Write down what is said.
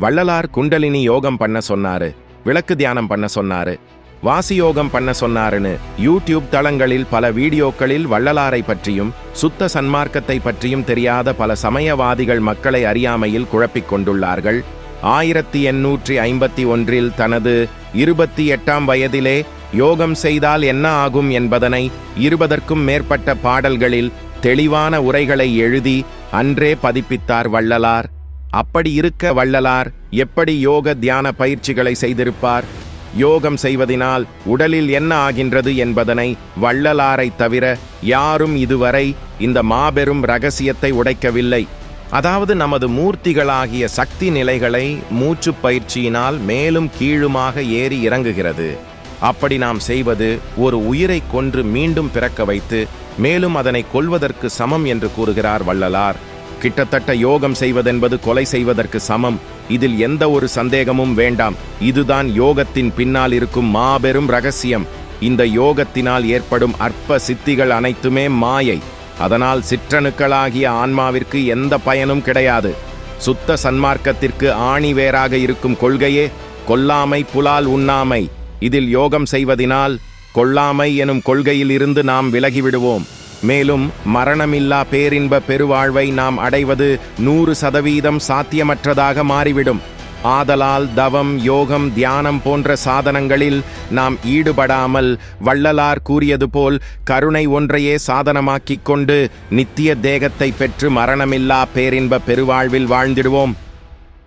வள்ளலார் குண்டலினி யோகம் பண்ண சொன்னாரு, விளக்கு தியானம் பண்ண சொன்னாரு, வாசி யோகம் பண்ண சொன்னாருன்னு யூடியூப் தளங்களில் பல வீடியோக்களில் வள்ளலாரை பற்றியும் சுத்த சன்மார்க்கத்தை பற்றியும் தெரியாத பல சமயவாதிகள் மக்களை அறியாமையில் குழப்பிக் கொண்டுள்ளார்கள். 1851 தனது 28ஆம் வயதிலே யோகம் செய்தால் என்ன ஆகும் என்பதனை 20க்கும் மேற்பட்ட பாடல்களில் தெளிவான உரைகளை எழுதி அன்றே பதிப்பித்தார் வள்ளலார். அப்படி இருக்க வள்ளலார் எப்படி யோக தியான பயிற்சிகளை செய்திருப்பார்? யோகம் செய்வதினால் உடலில் என்ன ஆகின்றது என்பதனை வள்ளலாரை தவிர யாரும் இதுவரை இந்த மாபெரும் இரகசியத்தை உடைக்கவில்லை. அதாவது நமது மூர்த்திகளாகிய சக்தி நிலைகளை மூச்சு பயிற்சியினால் மேலும் கீழுமாக ஏறி இறங்குகிறது. அப்படி நாம் செய்வது ஒரு உயிரை கொன்று மீண்டும் பிறக்க வைத்து மேலும் அதனை கொல்வதற்கு சமம் என்று கூறுகிறார் வள்ளலார். கிட்டத்தட்ட யோகம் செய்வதென்பது கொலை செய்வதற்கு சமம். இதில் எந்த ஒரு சந்தேகமும் வேண்டாம். இதுதான் யோகத்தின் பின்னால் இருக்கும் மாபெரும் இரகசியம். இந்த யோகத்தினால் ஏற்படும் அற்ப சித்திகள் அனைத்துமே மாயை. அதனால் சிற்றணுக்களாகிய ஆன்மாவிற்கு எந்த பயனும் கிடையாது. சுத்த சன்மார்க்கத்திற்கு ஆணிவேராக இருக்கும் கொள்கையே கொல்லாமை புலால் உண்ணாமை. இதில் யோகம் செய்வதினால் கொல்லாமை எனும் கொள்கையில் இருந்து நாம் விலகிவிடுவோம். மேலும் மரணமில்லா பேரின்ப பெருவாழ்வை நாம் அடைவது 100% சாத்தியமற்றதாக மாறிவிடும். ஆதலால் தவம், யோகம், தியானம் போன்ற சாதனங்களில் நாம் ஈடுபடாமல் வள்ளலார் கூறியது போல் கருணை ஒன்றையே சாதனமாக்கிக் கொண்டு நித்திய தேகத்தை பெற்று மரணமில்லா பேரின்ப பெருவாழ்வில் வாழ்ந்திடுவோம்.